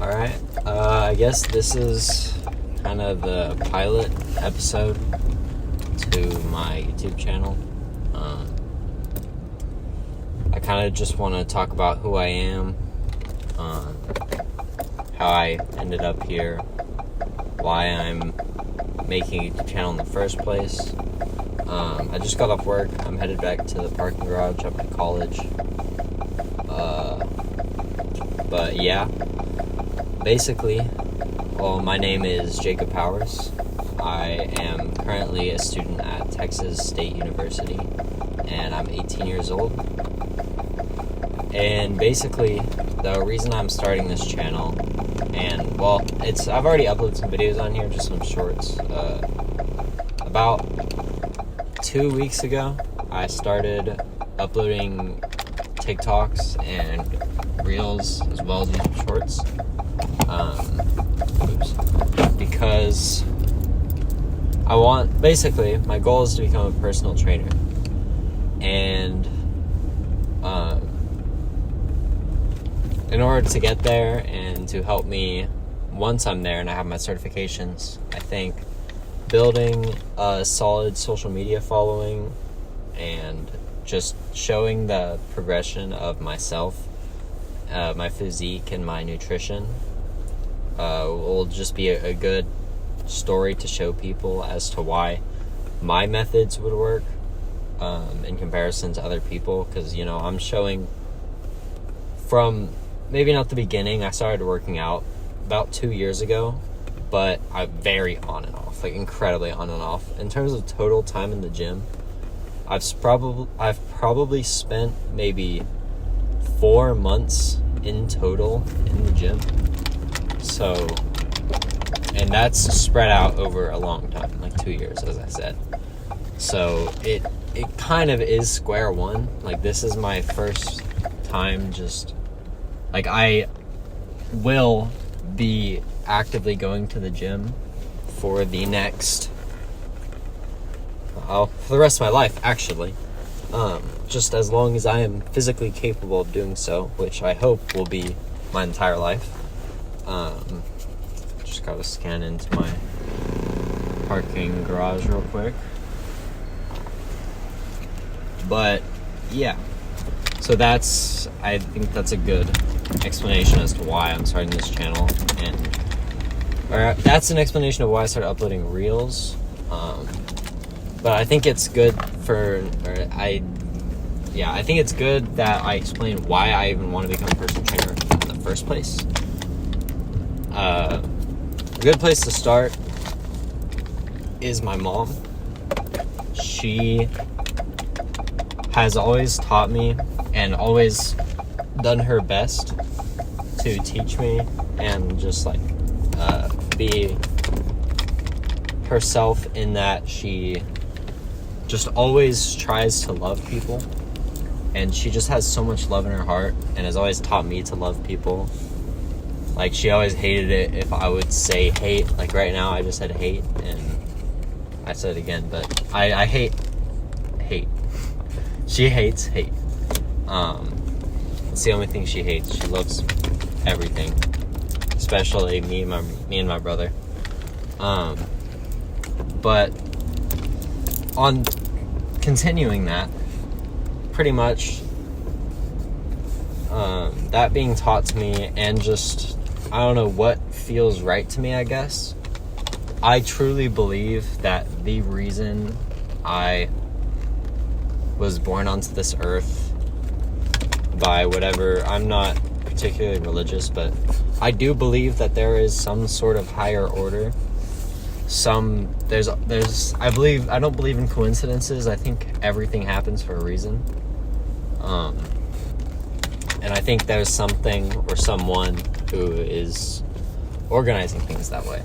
Alright, I guess this is kind of the pilot episode to my YouTube channel. I kind of just want to talk about who I am, how I ended up here, why I'm making a YouTube channel in the first place. I just got off work. I'm headed back to the parking garage up at college. But yeah, basically, my name is Jacob Powers. I am currently a student at Texas State University, and I'm 18 years old. And basically, the reason I'm starting this channel, and I've already uploaded some videos on here, just some shorts. About 2 weeks ago, I started uploading TikToks and Reels as well as YouTube Shorts. Because my goal is to become a personal trainer. And in order to get there and to help me once I'm there and I have my certifications, I think building a solid social media following and just showing the progression of myself, my physique and my nutrition will just be a good story to show people as to why my methods would work in comparison to other people. Because I'm showing from maybe not the beginning. I started working out about 2 years ago, but I'm very on and off, like incredibly on and off. In terms of total time in the gym, I've probably spent maybe 4 months in total in the gym. So, and that's spread out over a long time, like 2 years, as I said. So it kind of is square one. Like, this is my first time I will be actively going to the gym for the rest of my life, actually. Just as long as I am physically capable of doing so, which I hope will be my entire life. Just gotta scan into my parking garage real quick. But yeah, so I think that's a good explanation as to why I'm starting this channel, or that's an explanation of why I started uploading Reels. But I think it's good I think it's good that I explain why I even want to become a personal trainer in the first place. A good place to start is my mom. She has always taught me and always done her best to teach me and just be herself, in that she just always tries to love people, and she just has so much love in her heart and has always taught me to love people. Like, she always hated it if I would say hate. Like right now I just said hate, and I said it again, but I hate. She hates hate. It's the only thing she hates. She loves everything, especially me and my brother. But on continuing that, pretty much, that being taught to me, and just, I don't know what feels right to me, I guess. I truly believe that the reason I was born onto this earth by whatever, I'm not particularly religious, but I do believe that there is some sort of higher order. I don't believe in coincidences. I think everything happens for a reason. And I think there's something or someone who is organizing things that way.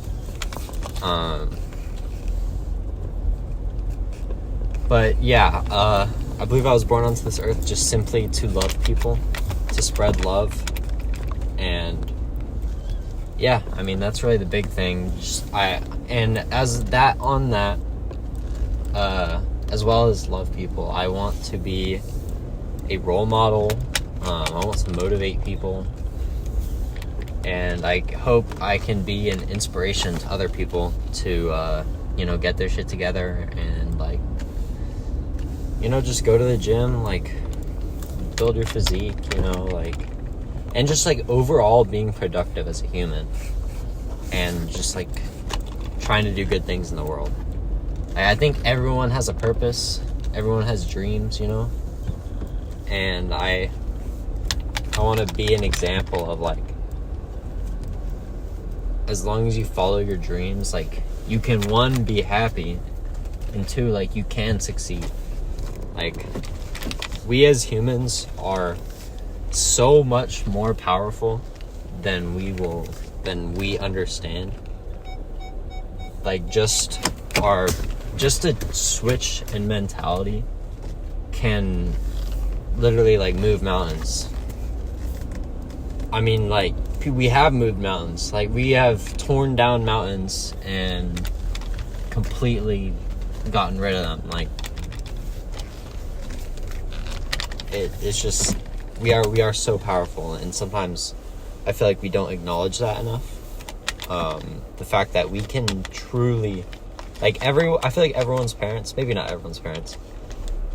But yeah, I believe I was born onto this earth just simply to love people, to spread love, and yeah, I mean, that's really the big thing. As well as love people, I want to be a role model. I want to motivate people. and I hope I can be an inspiration to other people to get their shit together and just go to the gym, build your physique, and just overall being productive as a human, and just trying to do good things in the world. I think everyone has a purpose, everyone has dreams, and I want to be an example of as long as you follow your dreams, you can, one, be happy, and two, you can succeed. We as humans are so much more powerful than we understand. Just a switch in mentality can literally move mountains. I mean, we have moved mountains. We have torn down mountains and completely gotten rid of them. It's just, we are so powerful, and sometimes I feel we don't acknowledge that enough. The fact that we can truly, I feel everyone's parents, maybe not everyone's parents,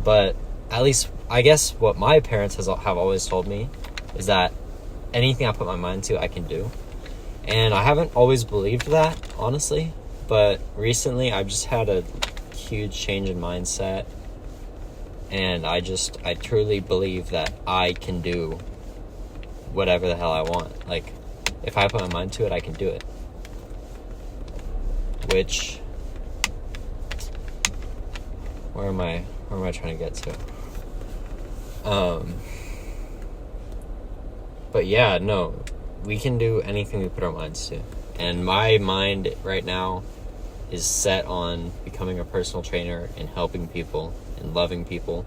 but at least I guess what my parents have always told me is that anything I put my mind to, I can do. And I haven't always believed that, honestly, but recently I've just had a huge change in mindset, and I truly believe that I can do whatever the hell I want. If I put my mind to it, I can do it. Which, where am I trying to get to? But yeah, no, we can do anything we put our minds to. And my mind right now is set on becoming a personal trainer and helping people and loving people.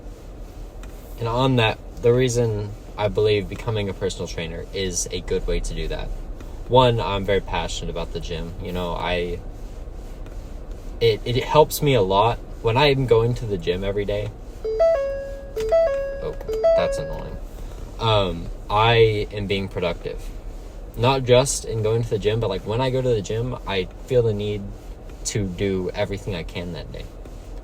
And on that, the reason I believe becoming a personal trainer is a good way to do that. One, I'm very passionate about the gym. It helps me a lot when I'm going to the gym every day. Oh, that's annoying. I am being productive. Not just in going to the gym, but when I go to the gym, I feel the need to do everything I can that day.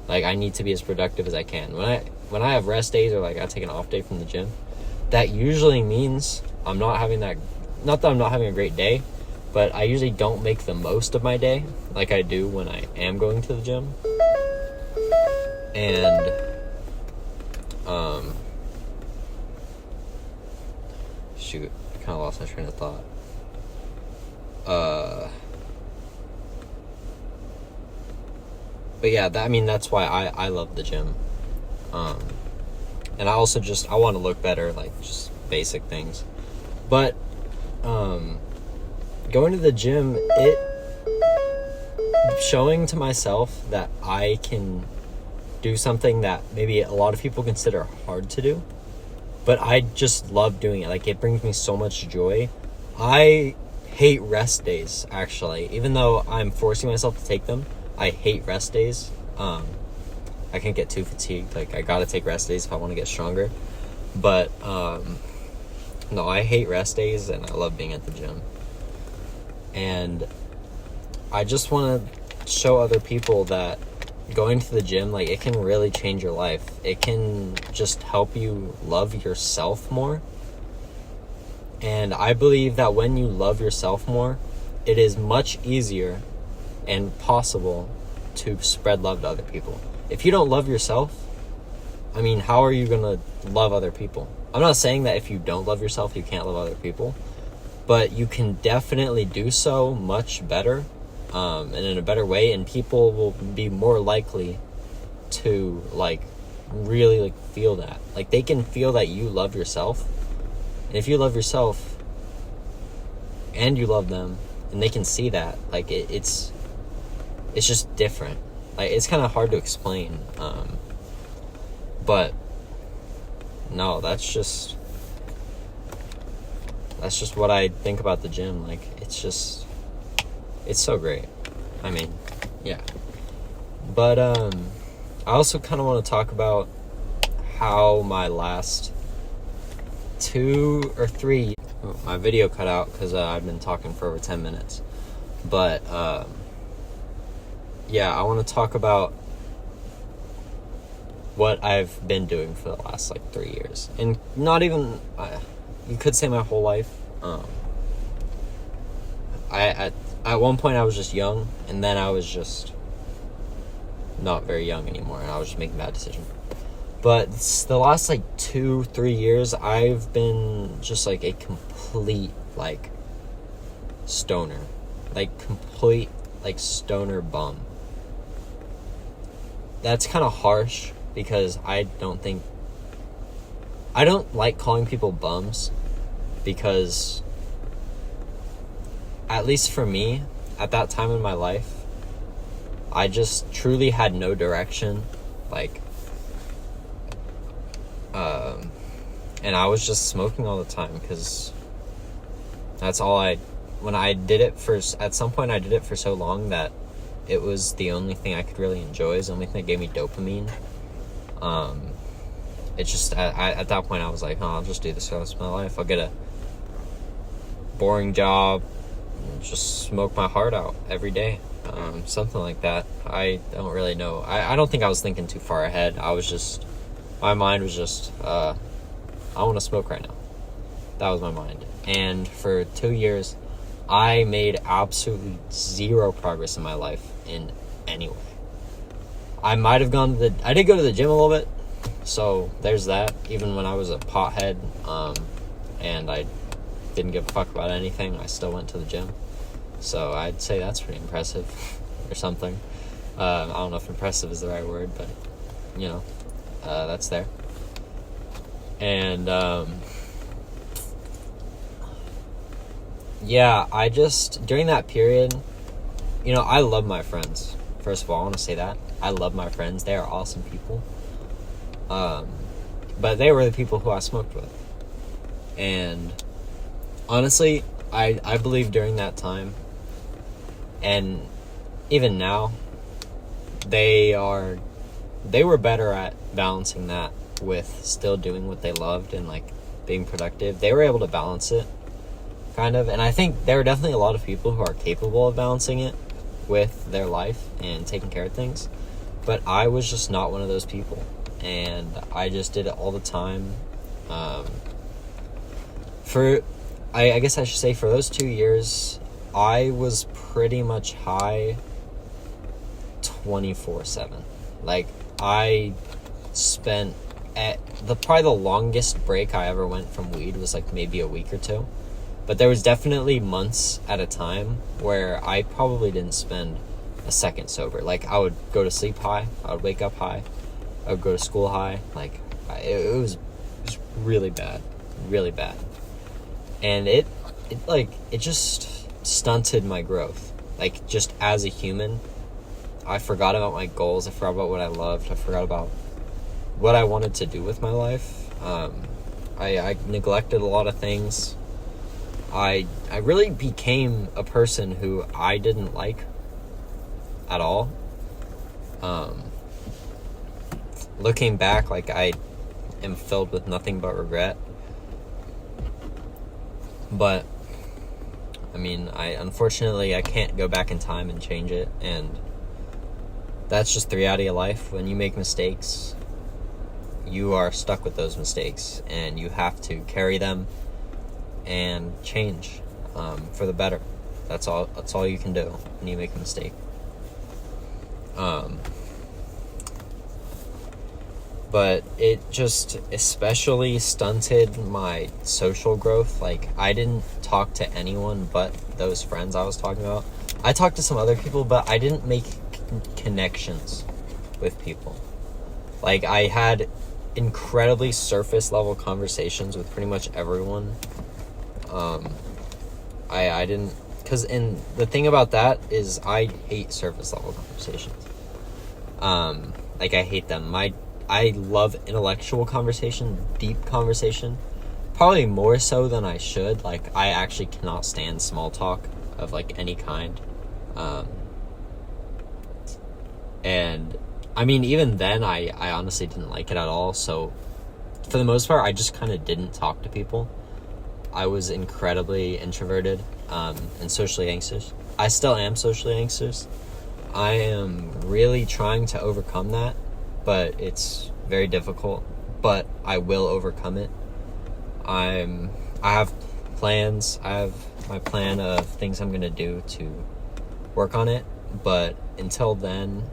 I need to be as productive as I can. When I have rest days, or I take an off day from the gym, that usually means I'm not having that, not that I'm not having a great day, but I usually don't make the most of my day like I do when I am going to the gym. And shoot, I kind of lost my train of thought. But yeah, that's why I love the gym. And I also I want to look better, just basic things. But going to the gym, showing to myself that I can do something that maybe a lot of people consider hard to do, but I just love doing it. It brings me so much joy. I hate rest days, actually. Even though I'm forcing myself to take them, I hate rest days. I can't get too fatigued. I gotta take rest days if I want to get stronger. But no, I hate rest days, and I love being at the gym. And I just want to show other people that going to the gym, it can really change your life. It can just help you love yourself more. And I believe that when you love yourself more, it is much easier and possible to spread love to other people. If you don't love yourself, how are you going to love other people? I'm not saying that if you don't love yourself, you can't love other people, but you can definitely do so much better, and in a better way, and people will be more likely to really feel that. They can feel that you love yourself. And if you love yourself and you love them, and they can see that, it's just different. It's kind of hard to explain. But no, that's just what I think about the gym. It's so great. Yeah. But I also kind of want to talk about how my last 2 or 3, my video cut out because I've been talking for over 10 minutes. But, yeah, I want to talk about what I've been doing for the last, 3 years. And not even, you could say my whole life. At one point I was just young, and then I was just not very young anymore, and I was just making bad decisions. But the last 2-3 years, I've been just a complete stoner, complete stoner bum. That's kind of harsh because I don't like calling people bums, because at least for me, at that time in my life, I just truly had no direction, and I was just smoking all the time, because that's all when I did it at some point I did it for so long that it was the only thing I could really enjoy. It was the only thing that gave me dopamine. It's just, at that point I was like, I'll just do this for the rest of my life. I'll get a boring job, just smoke my heart out every day. Something like that. I don't really know. I don't think I was thinking too far ahead. My mind was just, I want to smoke right now. That was my mind. And for 2 years, I made absolutely zero progress in my life in any way. I did go to the gym a little bit, so there's that. Even when I was a pothead, and I didn't give a fuck about anything, I still went to the gym. So I'd say that's pretty impressive, or something. I don't know if impressive is the right word, but, that's there. And, yeah, during that period, I love my friends. First of all, I want to say that. I love my friends. They are awesome people. But they were the people who I smoked with. And honestly, I believe during that time, and even now, they were better at balancing that with still doing what they loved and being productive. They were able to balance it, kind of. And I think there are definitely a lot of people who are capable of balancing it with their life and taking care of things. But I was just not one of those people. And I just did it all the time. I guess I should say, for those 2 years, I was pretty much high 24/7. I spent probably the longest break I ever went from weed was maybe a week or two. But there was definitely months at a time where I probably didn't spend a second sober. I would go to sleep high, I would wake up high, I would go to school high. It was really bad, really bad. And it just stunted my growth. Just as a human, I forgot about my goals. I forgot about what I loved. I forgot about what I wanted to do with my life. I neglected a lot of things. I really became a person who I didn't like at all. Looking back, I am filled with nothing but regret. But unfortunately I can't go back in time and change it, and that's just the reality of life. When you make mistakes, you are stuck with those mistakes, and you have to carry them and change for the better. That's all you can do when you make a mistake. But it just especially stunted my social growth. I didn't talk to anyone but those friends I was talking about. I talked to some other people, but I didn't make connections with people. I had incredibly surface level conversations with pretty much everyone. I didn't, and the thing about that is I hate surface level conversations. I hate them. I love intellectual conversation, deep conversation, probably more so than I should. I actually cannot stand small talk of any kind. And even then I honestly didn't like it at all. So for the most part, I just kind of didn't talk to people. I was incredibly introverted and socially anxious. I still am socially anxious. I am really trying to overcome that, but it's very difficult. But I will overcome it. I have plans. I have my plan of things I'm gonna do to work on it. But until then,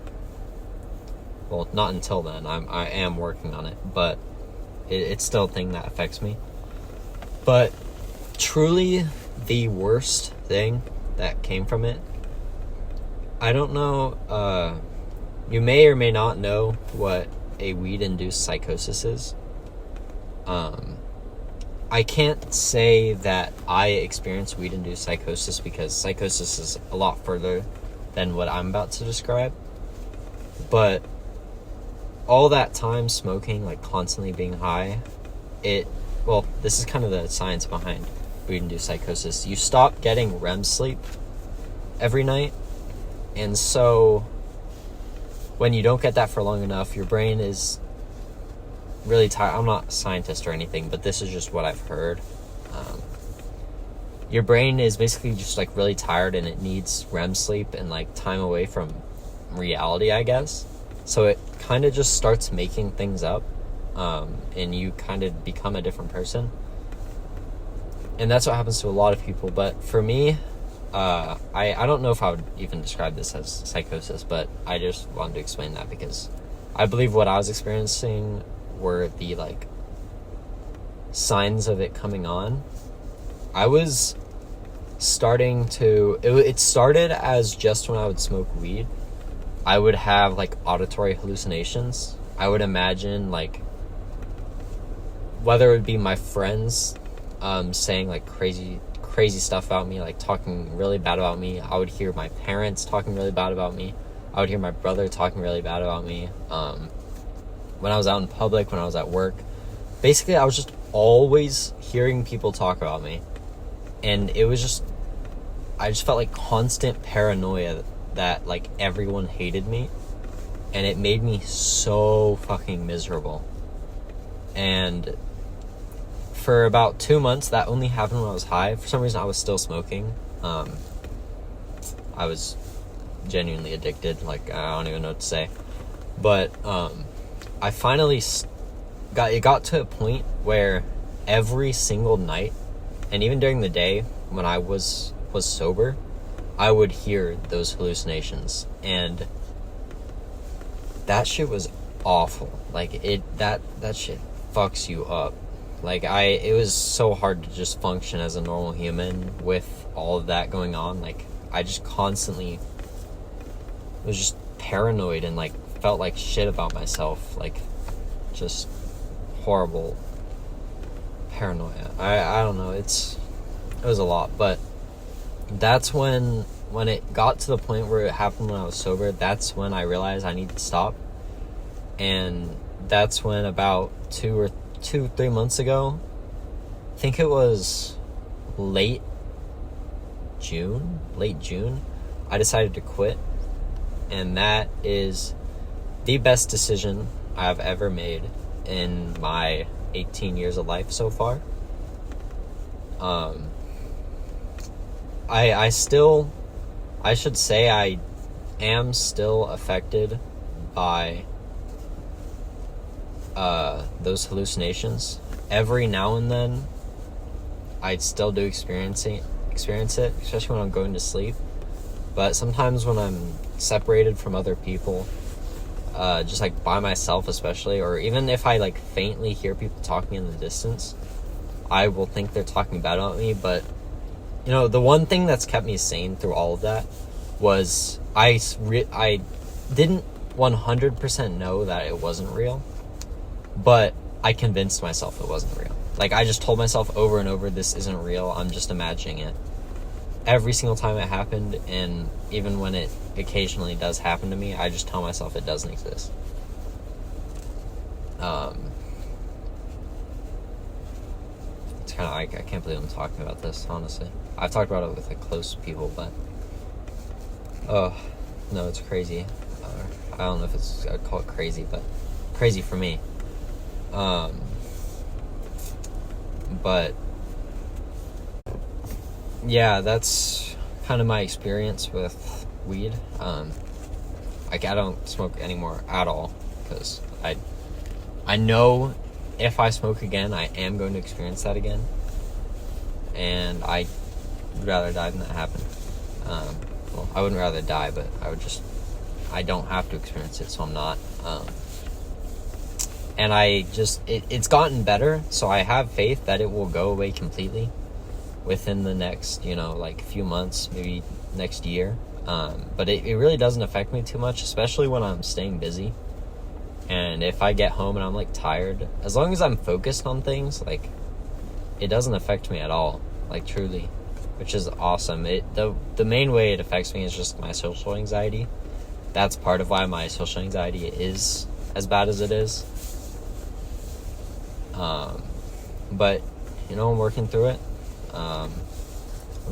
well, not until then. I am working on it, but it's still a thing that affects me. But truly, the worst thing that came from it, I don't know, you may or may not know what a weed-induced psychosis is. I can't say that I experienced weed-induced psychosis because psychosis is a lot further than what I'm about to describe. But all that time smoking, like constantly being high, this is kind of the science behind weed-induced psychosis. You stop getting REM sleep every night, and so when you don't get that for long enough, your brain is really tired. I'm not a scientist or anything, but this is just what I've heard. Your brain is basically just like really tired, and it needs REM sleep and like time away from reality, I guess. So it kind of just starts making things up, and you kind of become a different person. And that's what happens to a lot of people. But for me, I don't know if I would even describe this as psychosis, but I just wanted to explain that because I believe what I was experiencing were the like signs of it coming on. I was starting to, it started as just when I would smoke weed, I would have like auditory hallucinations. I would imagine like, whether it would be my friends saying like crazy stuff about me, like talking really bad about me. I would hear my parents talking really bad about me. I would hear my brother talking really bad about me. When I was out in public, when I was at work, basically I was just always hearing people talk about me. And it was just, I just felt like constant paranoia that like everyone hated me. And it made me so fucking miserable. And for about 2 months, that only happened when I was high. For some reason, I was still smoking. I was genuinely addicted. Like, I don't even know what to say. But I finally got to a point where every single night, and even during the day when I was sober, I would hear those hallucinations, and that shit was awful. Like that shit fucks you up. Like it was so hard to just function as a normal human with all of that going on. Like I just constantly was just paranoid and like felt like shit about myself. Like just horrible paranoia. I don't know. It was a lot, but that's when it got to the point where it happened when I was sober. That's when I realized I needed to stop. And that's when about 2-3 months ago, I think it was late June, I decided to quit. And that is the best decision I've ever made in my 18 years of life so far. I should say I am still affected by those hallucinations. Every now and then I still do experience it, especially when I'm going to sleep. But sometimes when I'm separated from other people, just like by myself especially, or even if I like faintly hear people talking in the distance, I will think they're talking bad about me. But you know, the one thing that's kept me sane through all of that was I didn't 100% know that it wasn't real, but I convinced myself it wasn't real. Like I just told myself over and over, this isn't real, I'm just imagining it. Every single time it happened, and even when it occasionally does happen to me, I just tell myself it doesn't exist. It's kind of like, I can't believe I'm talking about this, honestly. I've talked about it with like close people, but oh no, it's crazy. I don't know if I'd call it crazy, but crazy for me. But yeah, that's kind of my experience with weed. Like, I don't smoke anymore at all because I know if I smoke again, I am going to experience that again, and I would rather die than that happen. Well, I wouldn't rather die, but I don't have to experience it, so I'm not. And it's gotten better, so I have faith that it will go away completely within the next, like few months, maybe next year. But it really doesn't affect me too much, especially when I'm staying busy. And if I get home and I'm like tired, as long as I'm focused on things, like it doesn't affect me at all, like truly, which is awesome. The main way it affects me is just my social anxiety. That's part of why my social anxiety is as bad as it is. But I'm working through it. I'm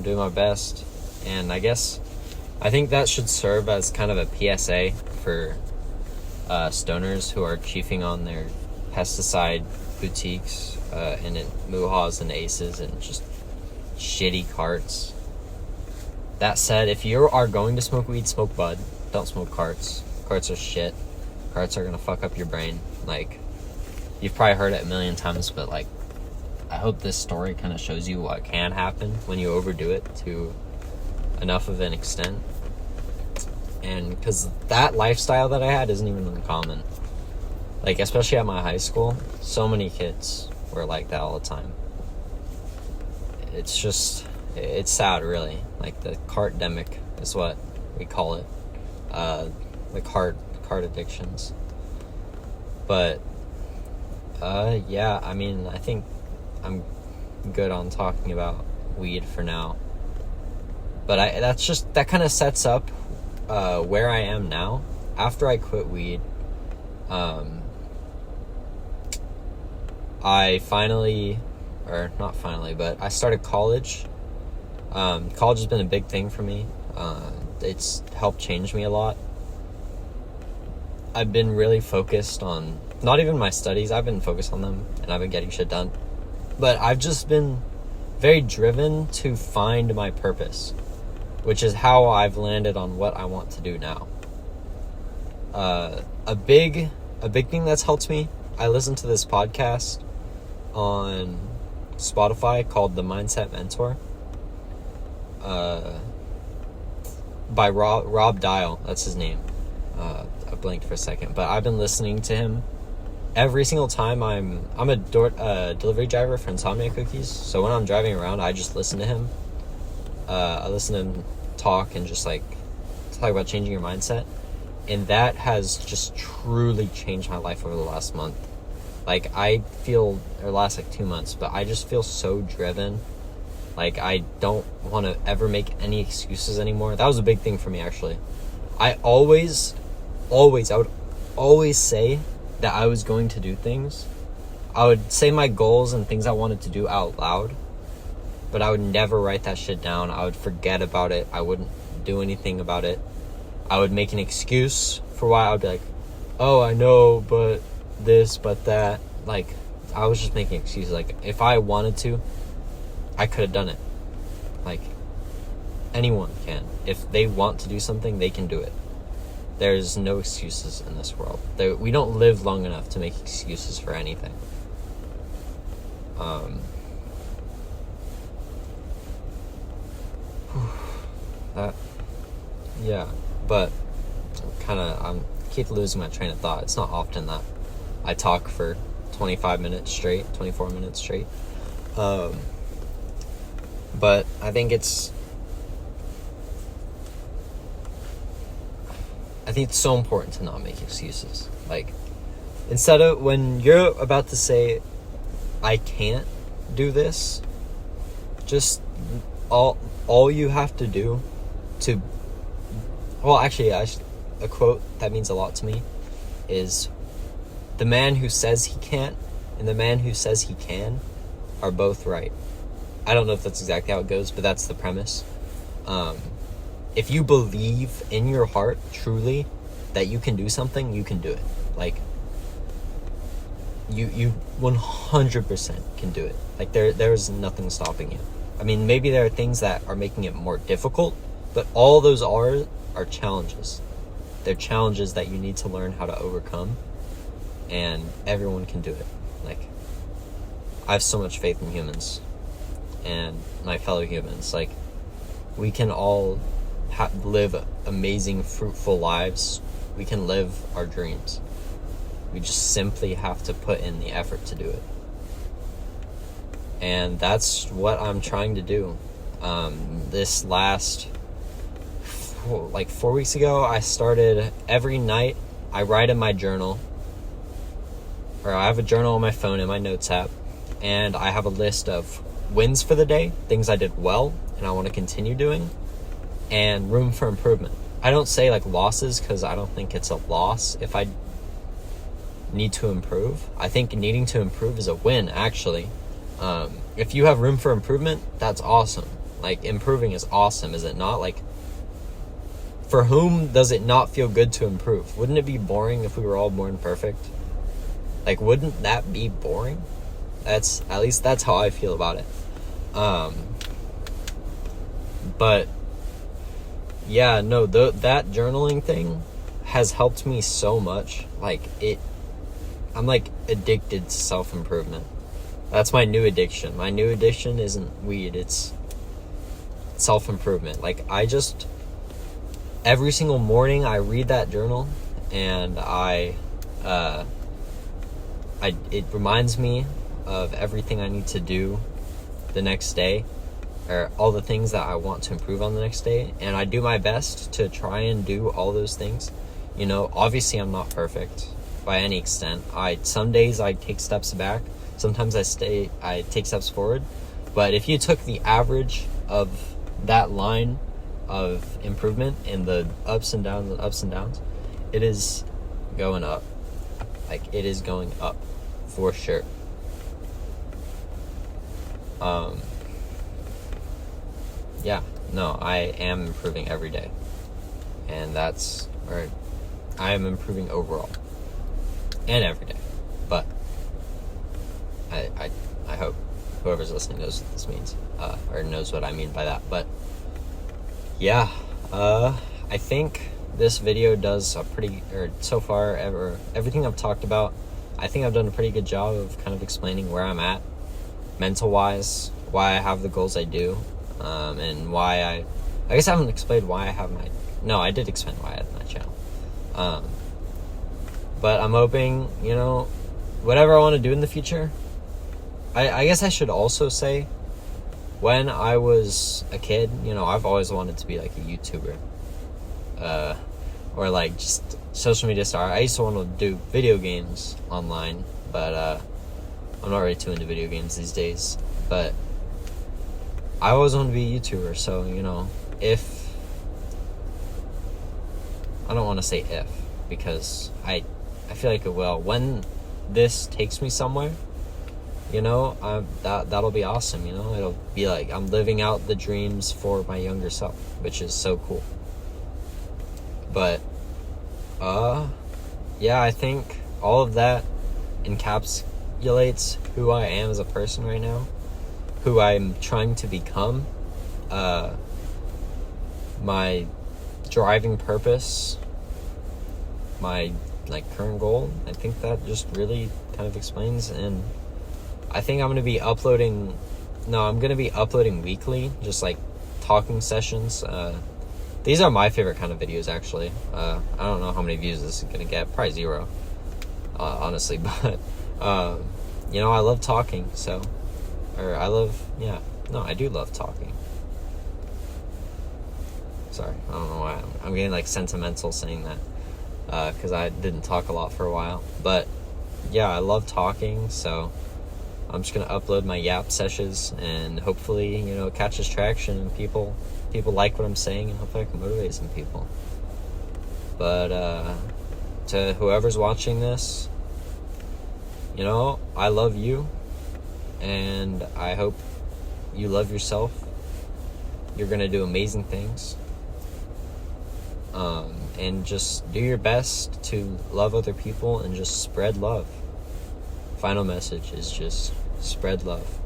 doing my best, and I think that should serve as kind of a PSA for stoners who are chiefing on their pesticide boutiques and in Muhas and Aces and just shitty carts. That said, if you are going to smoke weed, smoke bud. Don't smoke carts. Carts are shit. Carts are gonna fuck up your brain. Like, you've probably heard it a million times, but like, I hope this story kind of shows you what can happen when you overdo it to enough of an extent. And because that lifestyle that I had isn't even uncommon. Like, especially at my high school, so many kids were like that all the time. It's sad, really. Like, the cartdemic is what we call it. The cart addictions. But, yeah, I mean, I think I'm good on talking about weed for now. But that kind of sets up where I am now. After I quit weed, I started college. College has been a big thing for me. It's helped change me a lot. I've been really focused on, not even my studies, I've been focused on them, and I've been getting shit done. But I've just been very driven to find my purpose, which is how I've landed on what I want to do now. A big thing that's helped me, I listened to this podcast on Spotify called The Mindset Mentor, by Rob Dial. That's his name. I blinked for a second, but I've been listening to him every single time. I'm a delivery driver for Insomnia Cookies, so when I'm driving around, I just listen to him. I listen to him talk and just like talk about changing your mindset, and that has just truly changed my life over the last month. Like, last like 2 months, but I just feel so driven. Like, I don't want to ever make any excuses anymore. That was a big thing for me, actually. I would always say that I was going to do things. I would say my goals and things I wanted to do out loud, but I would never write that shit down. I would forget about it. I wouldn't do anything about it. I would make an excuse for why. I would be like, oh, I know, but this, but that. Like, I was just making excuses. Like, if I wanted to, I could have done it. Like, anyone can. If they want to do something, they can do it. There's no excuses in this world. We don't live long enough to make excuses for anything. Yeah, but I keep losing my train of thought. It's not often that I talk for 24 minutes straight. But I think it's so important to not make excuses. Like, instead of, when you're about to say, I can't do this, just all you have to do to, well, actually, a quote that means a lot to me is, the man who says he can't and the man who says he can are both right. I don't know if that's exactly how it goes, but that's the premise. If you believe in your heart truly that you can do something, you can do it. Like, you 100% can do it. Like, there's nothing stopping you. I mean, maybe there are things that are making it more difficult, but all those are challenges. They're challenges that you need to learn how to overcome, and everyone can do it. Like, I have so much faith in humans and my fellow humans. Like, we can all live amazing, fruitful lives. We can live our dreams. We just simply have to put in the effort to do it. And that's what I'm trying to do. This last, 4 weeks ago, I started every night. I write in my journal, or I have a journal on my phone in my notes app, and I have a list of wins for the day, things I did well and I want to continue doing, and room for improvement. I don't say like losses, because I don't think it's a loss if I need to improve. I think needing to improve is a win, actually. If you have room for improvement, that's awesome. Like, improving is awesome, is it not? Like, for whom does it not feel good to improve? Wouldn't it be boring if we were all born perfect? Like, wouldn't that be boring? At least that's how I feel about it. But yeah, no, that journaling thing has helped me so much. Like, I'm like addicted to self-improvement. That's my new addiction. My new addiction isn't weed, it's self-improvement. Like, every single morning I read that journal, and it reminds me of everything I need to do the next day, or all the things that I want to improve on the next day, and I do my best to try and do all those things. You know, obviously I'm not perfect by any extent. Some days I take steps back, sometimes I take steps forward, but if you took the average of that line of improvement and the ups and downs, it is going up. Like, it is going up for sure. Yeah, no, I am improving every day, and I am improving overall and every day. But I hope whoever's listening knows what this means, or knows what I mean by that. But yeah, I think this video does so far, everything I've talked about, I think I've done a pretty good job of kind of explaining where I'm at mental wise, why I have the goals I do, and why I guess I haven't explained why I have I did explain why I have my channel. But I'm hoping, whatever I want to do in the future, I guess I should also say, when I was a kid, I've always wanted to be like a YouTuber, or like just social media star. I used to want to do video games online, but I'm not really too into video games these days. But I always wanted to be a YouTuber, so if I don't want to say if, because I feel like it will. When this takes me somewhere, that'll be awesome. It'll be like I'm living out the dreams for my younger self, which is so cool. But yeah, I think all of that encapsulates who I am as a person right now, who I'm trying to become, my driving purpose, my current goal. I think that just really kind of explains. And I think I'm going to be uploading weekly, just like talking sessions. These are my favorite kind of videos, actually. I don't know how many views this is going to get, probably 0, honestly, but I love talking, I do love talking. Sorry, I don't know why I'm getting sentimental saying that, because I didn't talk a lot for a while. But yeah, I love talking, so I'm just gonna upload my yap sessions, and hopefully it catches traction and people like what I'm saying, and hopefully I can motivate some people. But to whoever's watching this, I love you, and I hope you love yourself. You're gonna do amazing things, and just do your best to love other people and just spread love. Final message is just spread love.